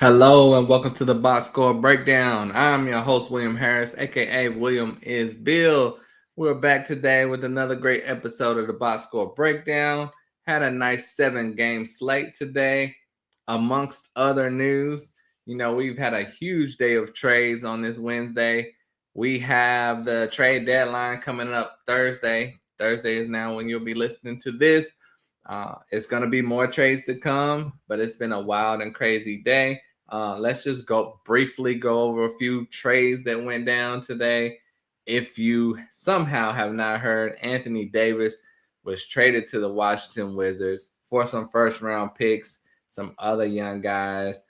Hello and welcome to the Box Score Breakdown. I'm your host, William Harris, aka William is Bill. We're back today with another great episode of the Box Score Breakdown. Had a nice 7-game slate today, amongst other news. We've had a huge day of trades on this Wednesday. We have the trade deadline coming up Thursday. Thursday is now when you'll be listening to this. It's going to be more trades to come, but it's been a wild and crazy day. Let's just briefly go over a few trades that went down today. If you somehow have not heard, Anthony Davis was traded to the Washington Wizards for some first-round picks, some other young guys.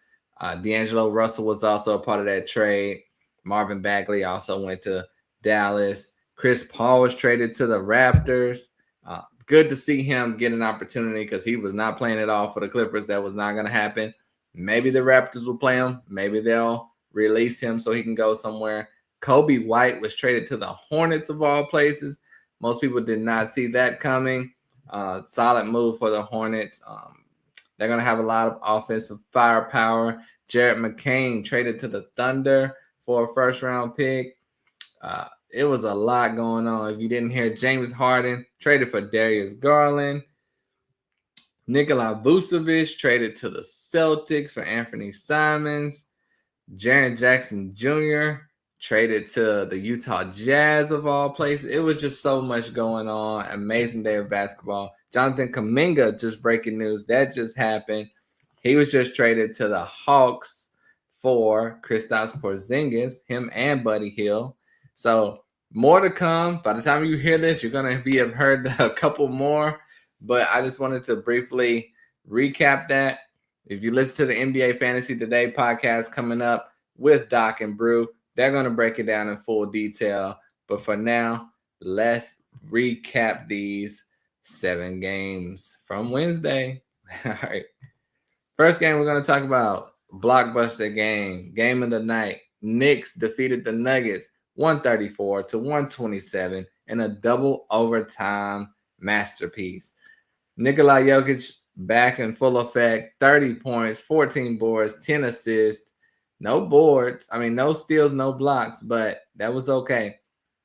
D'Angelo Russell was also a part of that trade. Marvin Bagley also went to Dallas. Chris Paul was traded to the Raptors. Good to see him get an opportunity because he was not playing at all for the Clippers. That was not going to happen. Maybe the Raptors will play him. Maybe they'll release him so he can go somewhere. Kobe White was traded to the Hornets of all places. Most people did not see that coming. Solid move for the Hornets. They're going to have a lot of offensive firepower. Jared McCain traded to the Thunder for a first-round pick. It was a lot going on. If you didn't hear, James Harden traded for Darius Garland. Nikola Vucevic traded to the Celtics for Anthony Simons. Jaren Jackson Jr. traded to the Utah Jazz of all places. It was just so much going on. Amazing day of basketball. Jonathan Kuminga, just breaking news, that just happened. He was just traded to the Hawks for Kristaps Porzingis, him and Buddy Hield. So more to come. By the time you hear this, you're going to have heard a couple more. But I just wanted to briefly recap that. If you listen to the NBA Fantasy Today podcast coming up with Doc and Brew, they're going to break it down in full detail. But for now, let's recap these 7 games from Wednesday. All right. First game we're going to talk about, blockbuster game of the night. Knicks defeated the Nuggets 134-127 in a double overtime masterpiece. Nikola Jokic back in full effect, 30 points, 14 boards, 10 assists, no boards. No steals, no blocks, but that was okay.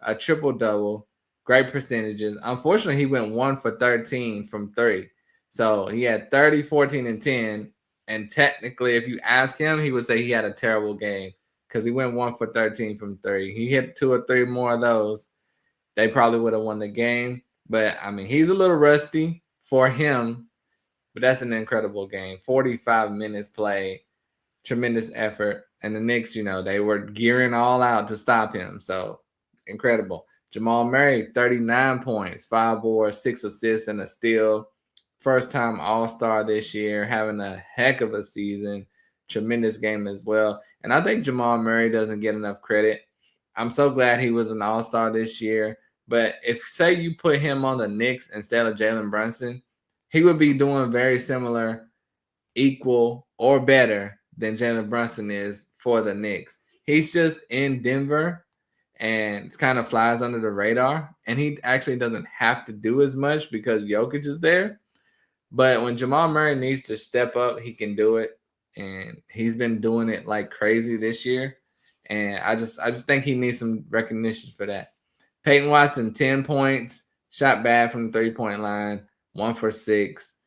A triple-double, great percentages. Unfortunately, he went 1 for 13 from 3. So he had 30, 14, and 10. And technically, if you ask him, he would say he had a terrible game because he went 1 for 13 from 3. He hit 2 or 3 more of those. They probably would have won the game. But, he's a little rusty for him, but that's an incredible game. 45 minutes played, tremendous effort. And the Knicks, they were gearing all out to stop him. So, incredible. Jamal Murray, 39 points, 5 boards, 6 assists, and a steal. First-time All-Star this year, having a heck of a season. Tremendous game as well. And I think Jamal Murray doesn't get enough credit. I'm so glad he was an All-Star this year. But if, say, you put him on the Knicks instead of Jalen Brunson, he would be doing very similar, equal, or better than Jalen Brunson is for the Knicks. He's just in Denver and it kind of flies under the radar. And he actually doesn't have to do as much because Jokic is there. But when Jamal Murray needs to step up, he can do it. And he's been doing it like crazy this year. And I just think he needs some recognition for that. Peyton Watson, 10 points, shot bad from the 3-point line, 1 for 6.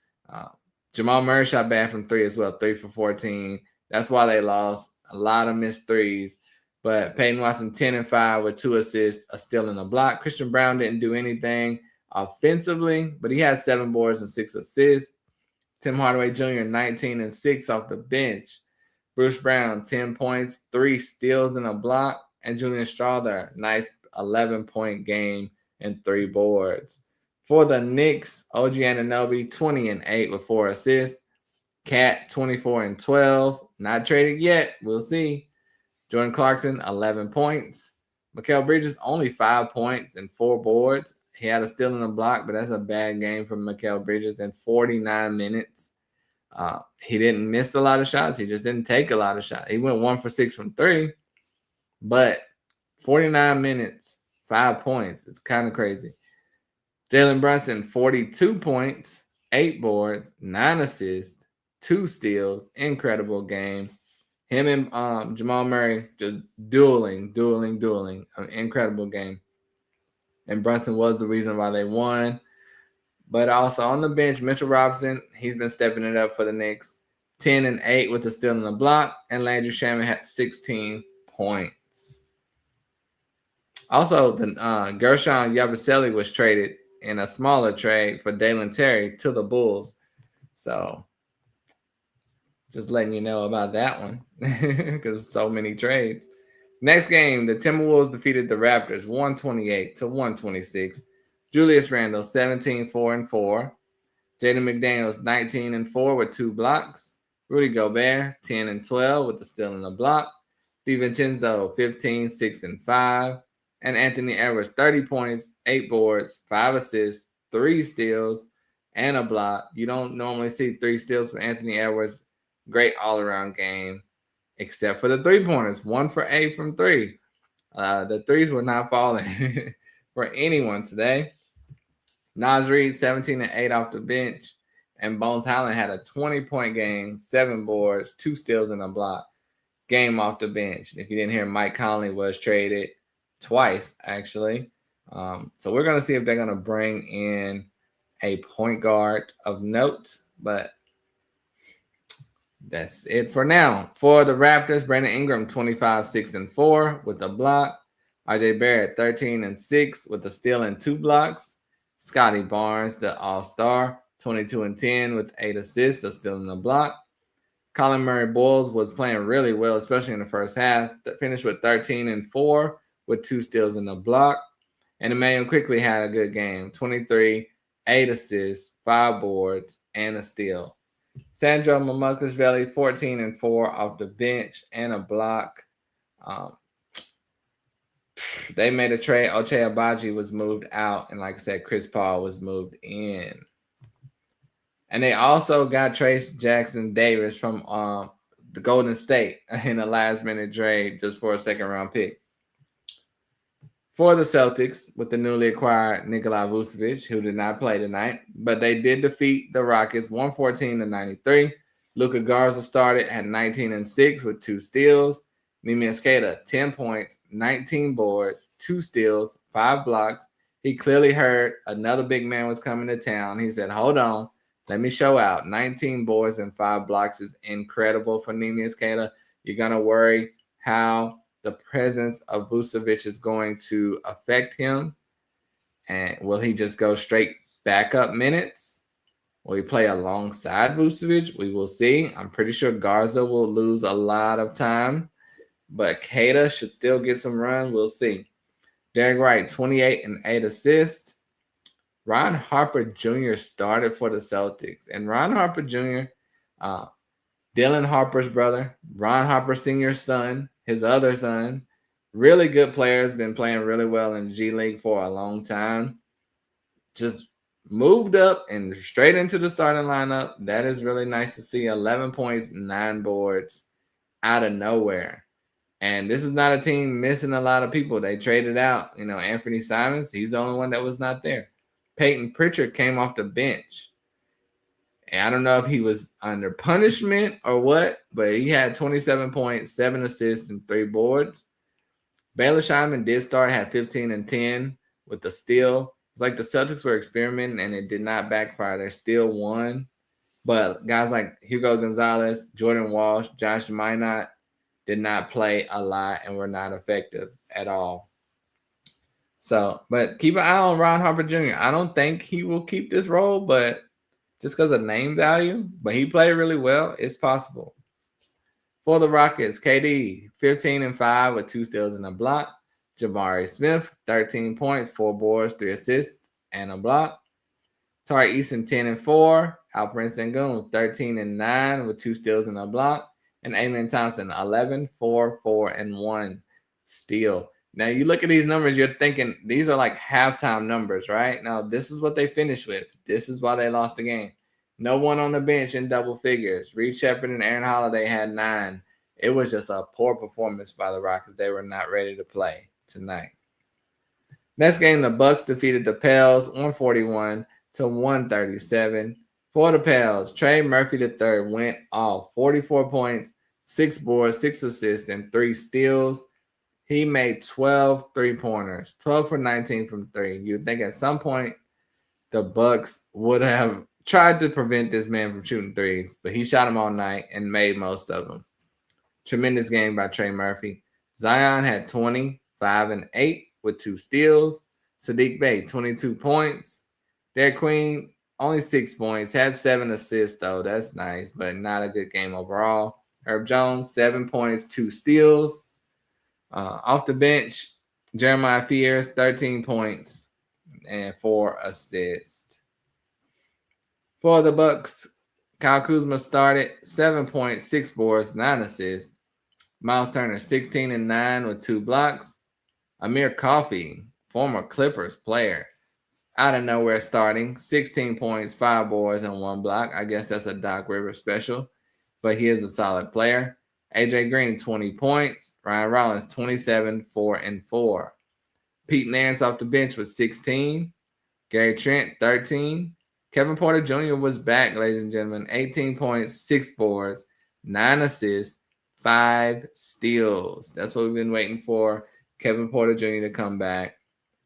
Jamal Murray shot bad from 3 as well, 3 for 14. That's why they lost. A lot of missed threes. But Peyton Watson, 10 and 5 with 2 assists, a steal and a block. Christian Brown didn't do anything offensively, but he had 7 boards and 6 assists. Tim Hardaway Jr., 19 and 6 off the bench. Bruce Brown, 10 points, 3 steals and a block. And Julian Strawther, nice 11-point game and 3 boards. For the Knicks, OG Anunoby, 20 and 8 with 4 assists. Cat, 24 and 12. Not traded yet. We'll see. Jordan Clarkson, 11 points. Mikal Bridges, only 5 points and 4 boards. He had a steal and a block, but that's a bad game from Mikal Bridges in 49 minutes. He didn't miss a lot of shots. He just didn't take a lot of shots. He went 1 for 6 from 3, but 49 minutes, 5 points. It's kind of crazy. Jalen Brunson, 42 points, 8 boards, 9 assists, 2 steals. Incredible game. Him and Jamal Murray just dueling. An incredible game. And Brunson was the reason why they won. But also on the bench, Mitchell Robinson, he's been stepping it up for the Knicks. 10 and 8 with the steal in the block. And Landry Shamet had 16 points. Also, the Gershon Yabusele was traded in a smaller trade for Dalen Terry to the Bulls. So just letting you know about that one because so many trades. Next game, the Timberwolves defeated the Raptors 128-126. Julius Randle 17, 4 and 4. Jaden McDaniels 19 and 4 with 2 blocks. Rudy Gobert 10 and 12 with the steal and the block. DiVincenzo 15, 6 and 5. And Anthony Edwards 30 points, 8 boards, 5 assists, 3 steals, and a block. You don't normally see 3 steals from Anthony Edwards. Great all-around game, except for the 3-pointers. 1 for 8 from 3. The threes were not falling for anyone today. Naz Reid, 17 and 8 off the bench. And Bones Highland had a 20-point game, 7 boards, 2 steals, and a block. Game off the bench. If you didn't hear, Mike Conley was traded twice, actually. So we're going to see if they're going to bring in a point guard of note. But that's it for now. For the Raptors, Brandon Ingram, 25, 6 and 4 with a block. RJ Barrett, 13 and 6 with a steal and 2 blocks. Scotty Barnes, the All-Star, 22 and 10 with 8 assists, a steal and a block. Colin Murray Boyles was playing really well, especially in the first half. Finished with 13 and 4 with 2 steals and a block. And Emmanuel quickly had a good game, 23, 8 assists, 5 boards, and a steal. Sandro Mamukelashvili, 14 and 4 off the bench and a block. They made a trade. Ochai Agbaji was moved out, and like I said, Chris Paul was moved in. And they also got Trace Jackson Davis from the Golden State in a last-minute trade just for a second-round pick. For the Celtics, with the newly acquired Nikola Vucevic, who did not play tonight, but they did defeat the Rockets 114-93. Luka Garza started at 19 and 6 with 2 steals. Neemias Queta, 10 points, 19 boards, 2 steals, 5 blocks. He clearly heard another big man was coming to town. He said, hold on, let me show out. 19 boards and 5 blocks is incredible for Neemias Queta. You're going to worry how the presence of Vucevic is going to affect him. And will he just go straight backup minutes? Will he play alongside Vucevic? We will see. I'm pretty sure Garza will lose a lot of time, but Queta should still get some run. We'll see. Derek Wright, 28 and 8 assists. Ron Harper Jr. started for the Celtics. And Ron Harper Jr., Dylan Harper's brother, Ron Harper Sr.'s son, his other son, really good players, been playing really well in G League for a long time. Just moved up and straight into the starting lineup. That is really nice to see. 11 points, 9 boards out of nowhere. And this is not a team missing a lot of people. They traded out, Anthony Simons. He's the only one that was not there. Peyton Pritchard came off the bench. And I don't know if he was under punishment or what, but he had 27 points, 7 assists, and 3 boards. Baylor Scheinman did start, had 15 and 10 with the steal. It's like the Celtics were experimenting, and it did not backfire. They still won. But guys like Hugo Gonzalez, Jordan Walsh, Josh Minot did not play a lot and were not effective at all. So, but keep an eye on Ron Harper Jr. I don't think he will keep this role, but just because of name value, but he played really well. It's possible. For the Rockets, KD, 15 and 5 with 2 steals and a block. Jabari Smith, 13 points, 4 boards, 3 assists, and a block. Tari Eason, 10 and 4. Alperen Sengun, 13 and 9 with 2 steals and a block. And Amen Thompson, 11, 4, 4, and 1 steal. Now, you look at these numbers, you're thinking these are like halftime numbers, right? Now, this is what they finished with. This is why they lost the game. No one on the bench in double figures. Reed Shepherd and Aaron Holiday had 9. It was just a poor performance by the Rockets. They were not ready to play tonight. Next game, the Bucks defeated the Pels 141-137. For the Pels, Trey Murphy III went off 44 points, 6 boards, 6 assists, and 3 steals. He made 12 3-pointers, 12 for 19 from 3. You'd think at some point the Bucks would have tried to prevent this man from shooting threes, but he shot them all night and made most of them. Tremendous game by Trey Murphy. Zion had 20, 5 and 8 with 2 steals. Sadiq Bey, 22 points. Derek Queen, only 6 points. Had 7 assists, though. That's nice, but not a good game overall. Herb Jones, 7 points, 2 steals. Off the bench, Jeremiah Fears, 13 points and 4 assists. For the Bucks, Kyle Kuzma started, 7 points, 6 boards, 9 assists. Miles Turner, 16 and 9 with 2 blocks. Amir Coffey, former Clippers player, out of nowhere starting, 16 points, 5 boards, and 1 block. I guess that's a Doc Rivers special, but he is a solid player. AJ Green, 20 points. Ryan Rollins, 27, 4 and 4. Pete Nance off the bench with 16. Gary Trent, 13. Kevin Porter Jr. was back, ladies and gentlemen. 18 points, 6 boards, 9 assists, 5 steals. That's what we've been waiting for. Kevin Porter Jr. to come back.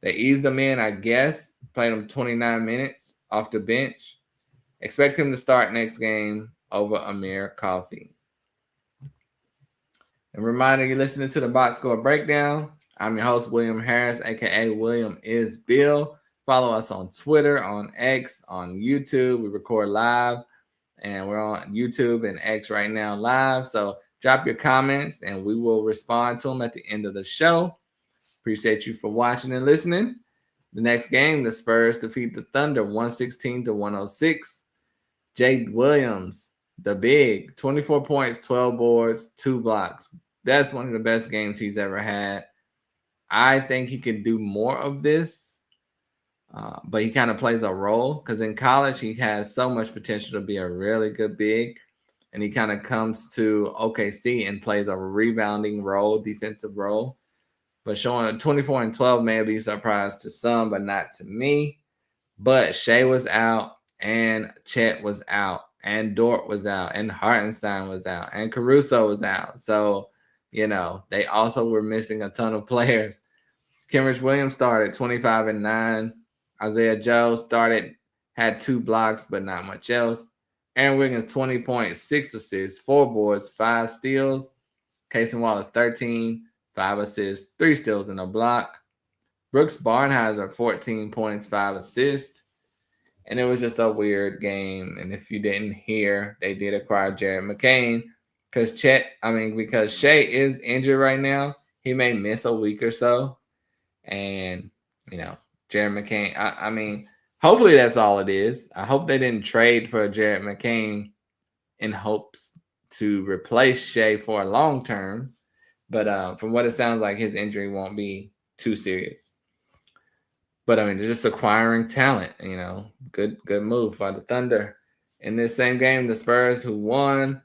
They eased him in, I guess. Played him 29 minutes off the bench. Expect him to start next game over Amir Coffey. And reminder, you're listening to the Box Score Breakdown. I'm your host, William Harris, a.k.a. William is Bill. Follow us on Twitter, on X, on YouTube. We record live, and we're on YouTube and X right now live. So drop your comments, and we will respond to them at the end of the show. Appreciate you for watching and listening. The next game, the Spurs defeat the Thunder 116-106. Jade Williams, the big, 24 points, 12 boards, 2 blocks. That's one of the best games he's ever had. I think he can do more of this, but he kind of plays a role because in college he has so much potential to be a really good big, and he kind of comes to OKC and plays a rebounding role, defensive role. But showing 24 and 12 may be a surprise to some, but not to me. But Shea was out, and Chet was out, and Dort was out, and Hartenstein was out, and Caruso was out. So, they also were missing a ton of players. Kenrich Williams started 25 and 9. Isaiah Joe started, had 2 blocks, but not much else. Aaron Wiggins, 20 points, 6 assists, 4 boards, 5 steals. Cason Wallace, 13, 5 assists, 3 steals, and a block. Brooks Barnheiser, 14 points, 5 assists. And it was just a weird game. And if you didn't hear, they did acquire Jared McCain because Shea is injured right now. He may miss a week or so. And, Jared McCain, hopefully that's all it is. I hope they didn't trade for Jared McCain in hopes to replace Shea for a long term. But from what it sounds like, his injury won't be too serious. But they're just acquiring talent, good move by the Thunder. In this same game, the Spurs, who won,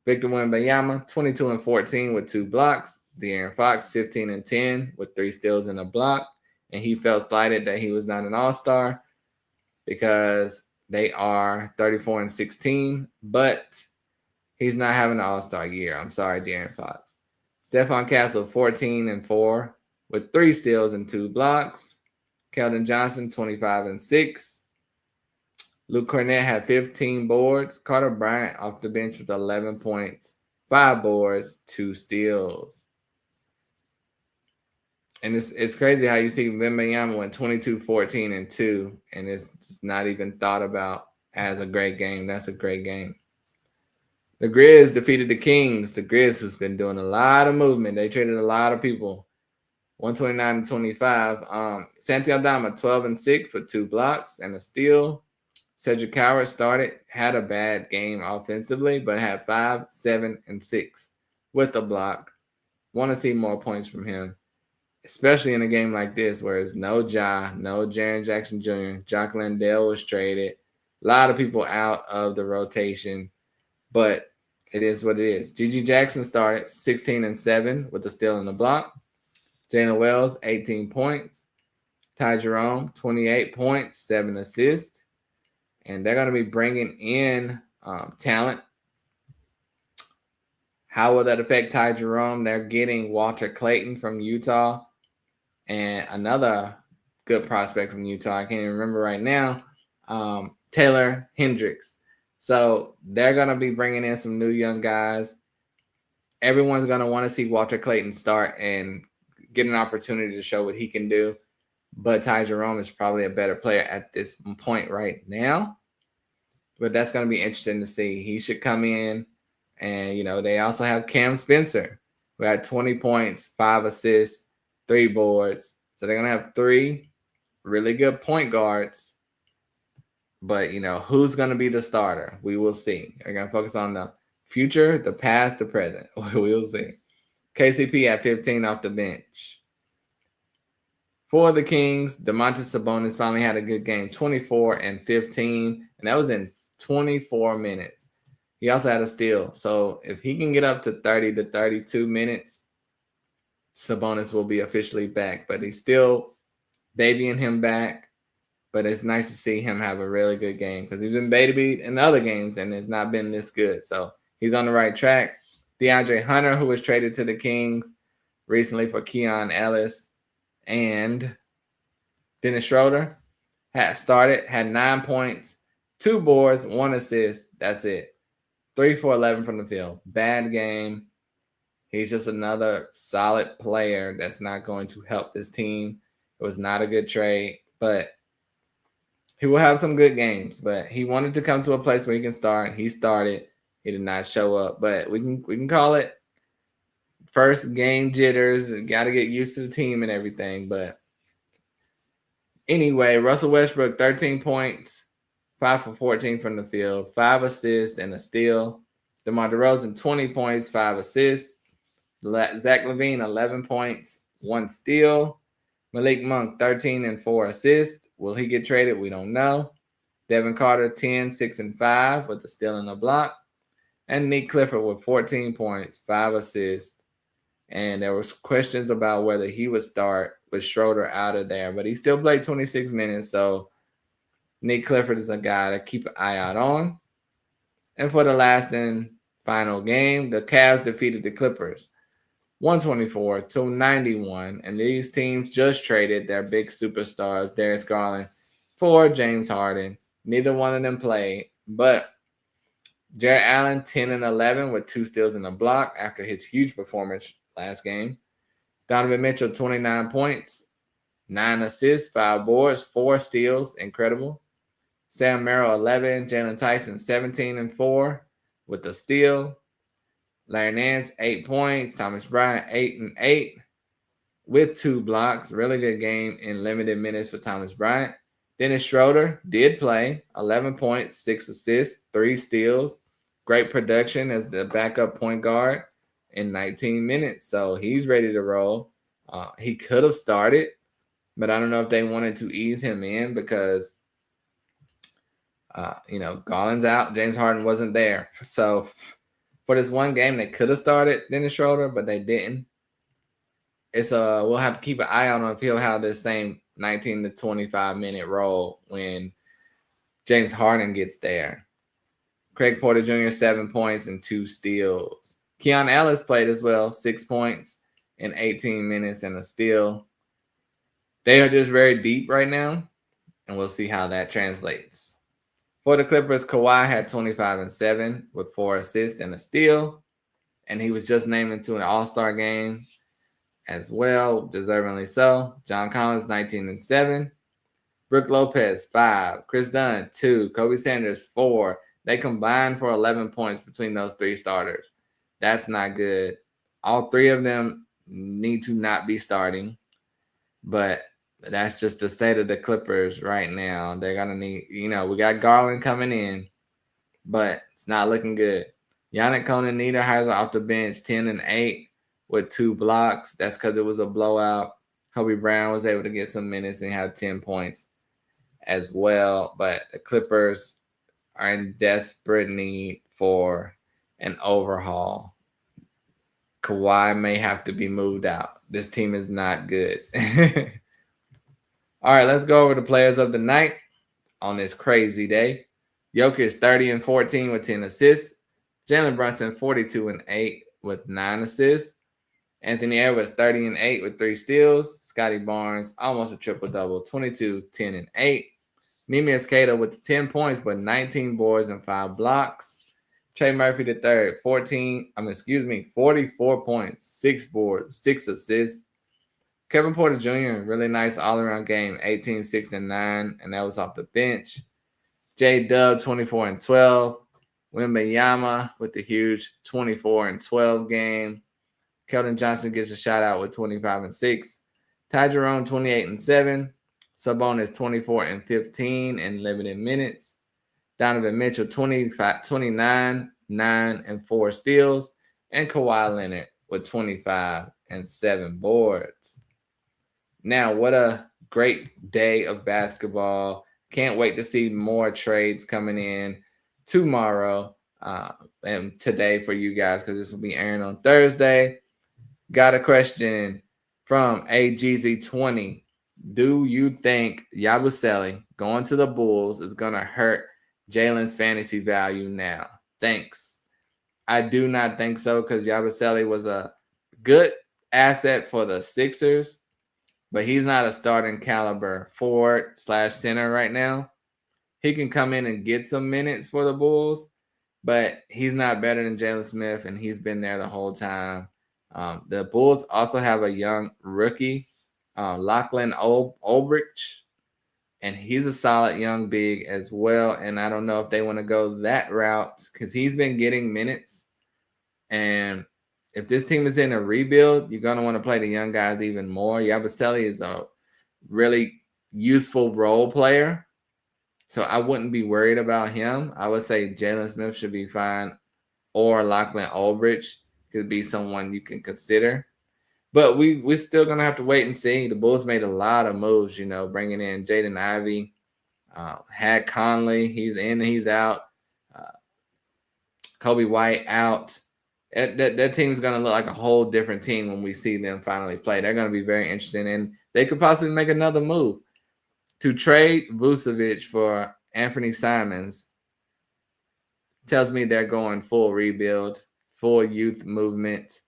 Victor Wembanyama, 22 and 14 with 2 blocks. De'Aaron Fox, 15 and 10 with 3 steals and a block. And he felt slighted that he was not an all-star because they are 34 and 16, but he's not having an all-star year. I'm sorry, De'Aaron Fox. Stephon Castle, 14 and 4 with 3 steals and 2 blocks. Keldon Johnson, 25 and 6. Luke Cornett had 15 boards. Carter Bryant off the bench with 11 points, 5 boards, 2 steals. And it's crazy how you see Wembanyama went 22, 14, and 2, and it's not even thought about as a great game. That's a great game. The Grizz defeated the Kings. The Grizz, who's been doing a lot of movement. They traded a lot of people. 129-25. Santi Aldama, 12 and 6 with 2 blocks and a steal. Cedric Howard started, had a bad game offensively, but had 5, 7, and 6 with a block. Want to see more points from him, especially in a game like this where it's no Ja, no Jaren Jackson Jr. Jock Landale was traded. A lot of people out of the rotation, but it is what it is. Gigi Jackson started 16 and 7 with a steal and a block. Jalen Wells, 18 points. Ty Jerome, 28 points, 7 assists. And they're going to be bringing in talent. How will that affect Ty Jerome? They're getting Walter Clayton from Utah and another good prospect from Utah. I can't even remember right now. Taylor Hendricks. So they're going to be bringing in some new young guys. Everyone's going to want to see Walter Clayton start and get an opportunity to show what he can do. But Ty Jerome is probably a better player at this point right now. But that's going to be interesting to see. He should come in. And, they also have Cam Spencer, who had 20 points, 5 assists, 3 boards. So they're going to have 3 really good point guards. But, who's going to be the starter? We will see. They're going to focus on the future, the past, the present. We will see. KCP at 15 off the bench. For the Kings, Domantas Sabonis finally had a good game, 24 and 15, and that was in 24 minutes. He also had a steal. So if he can get up to 30 to 32 minutes, Sabonis will be officially back. But he's still babying him back. But it's nice to see him have a really good game because he's been babied in other games and it's not been this good. So he's on the right track. DeAndre Hunter, who was traded to the Kings recently for Keon Ellis, and Dennis Schroeder had 9 points, 2 boards, 1 assist. That's it. 3 for 11 from the field. Bad game. He's just another solid player that's not going to help this team. It was not a good trade, but he will have some good games. But he wanted to come to a place where he can start. He started. He did not show up, but we can call it first game jitters. Got to get used to the team and everything. But anyway, Russell Westbrook, 13 points, 5 for 14 from the field, 5 assists and a steal. DeMar DeRozan, 20 points, 5 assists. Zach LaVine, 11 points, 1 steal. Malik Monk, 13 and 4 assists. Will he get traded? We don't know. Devin Carter, 10, 6 and 5 with a steal and a block. And Nick Clifford with 14 points, 5 assists. And there was questions about whether he would start with Schroeder out of there. But he still played 26 minutes. So Nick Clifford is a guy to keep an eye out on. And for the last and final game, the Cavs defeated the Clippers 124-91. And these teams just traded their big superstars, Darius Garland, for James Harden. Neither one of them played. But Jarrett Allen, 10 and 11 with 2 steals and a block after his huge performance last game. Donovan Mitchell, 29 points, 9 assists, 5 boards, 4 steals. Incredible. Sam Merrill, 11. Jalen Tyson, 17 and 4 with a steal. Larry Nance, 8 points. Thomas Bryant, 8 and 8 with 2 blocks. Really good game in limited minutes for Thomas Bryant. Dennis Schroeder did play, 11 points, 6 assists, 3 steals. Great production as the backup point guard in 19 minutes. So he's ready to roll. He could have started, but I don't know if they wanted to ease him in because, Garland's out. James Harden wasn't there. So for this one game, they could have started Dennis Schroeder, but they didn't. We'll have to keep an eye on if he'll have this same 19 to 25 minute role when James Harden gets there. Craig Porter Jr., 7 points and 2 steals. Keon Ellis played as well, 6 points in 18 minutes and a steal. They are just very deep right now, and we'll see how that translates. For the Clippers, Kawhi had 25 and 7 with 4 assists and a steal, and he was just named into an All-Star game as well, deservingly so. John Collins, 19 and 7. Brook Lopez, 5. Chris Dunn, 2. Kobe Sanders, 4. They combined for 11 points between those 3 starters. That's not good. All 3 of them need to not be starting, but that's just the state of the Clippers right now. They're going to need, we got Garland coming in, but it's not looking good. Yannick Niederhauser off the bench, 10 and 8 with 2 blocks. That's because it was a blowout. Kobe Brown was able to get some minutes and have 10 points as well, but the Clippers are in desperate need for an overhaul. Kawhi may have to be moved out. This team is not good. All right, let's go over the players of the night on this crazy day. Jokic, 30 and 14 with 10 assists. Jalen Brunson, 42 and 8 with 9 assists. Anthony Edwards, 30 and 8 with 3 steals. Scotty Barnes, almost a triple-double, 22, 10, and 8. Neemias Queta with 10 points, but 19 boards and 5 blocks. Trey Murphy III, 44 points, 6 boards, 6 assists. Kevin Porter Jr., really nice all-around game, 18, 6, and 9, and that was off the bench. J-Dub, 24 and 12. Wembanyama with the huge 24 and 12 game. Keldon Johnson gets a shout out with 25 and 6. Ty Jerome, 28 and 7. Sabonis, 24 and 15 in limited minutes. Donovan Mitchell, 29, 9, and 4 steals. And Kawhi Leonard with 25 and 7 boards. Now, what a great day of basketball. Can't wait to see more trades coming in tomorrow and today for you guys, because this will be airing on Thursday. Got a question from AGZ20. Do you think Yabusele going to the Bulls is going to hurt Jalen's fantasy value now? Thanks. I do not think so, because Yabusele was a good asset for the Sixers, but he's not a starting caliber forward/center right now. He can come in and get some minutes for the Bulls, but he's not better than Jalen Smith, and he's been there the whole time. The Bulls also have a young rookie, Lachlan Olbrich, and he's a solid young big as well. And I don't know if they want to go that route, because he's been getting minutes. And if this team is in a rebuild, you're going to want to play the young guys even more. Yabusele is a really useful role player, so I wouldn't be worried about him. I would say Jalen Smith should be fine, or Lachlan Olbrich could be someone you can consider. But we're still going to have to wait and see. The Bulls made a lot of moves, bringing in Jaden Ivey, had Conley. He's in, he's out. Kobe White out. That team's going to look like a whole different team when we see them finally play. They're going to be very interesting, and they could possibly make another move. To trade Vucevic for Anthony Simons tells me they're going full rebuild, full youth movement.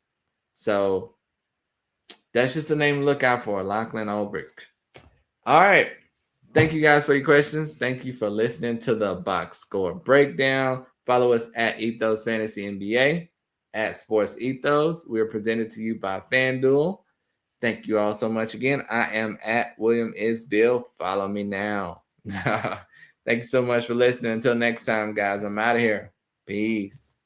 So that's just the name to look out for, Lachlan Olbrich. All right. Thank you guys for your questions. Thank you for listening to the box score breakdown. Follow us at Ethos Fantasy NBA, at SportsEthos. We are presented to you by FanDuel. Thank you all so much again. I am at William is Bill. Follow me now. Thank you so much for listening. Until next time, guys, I'm out of here. Peace.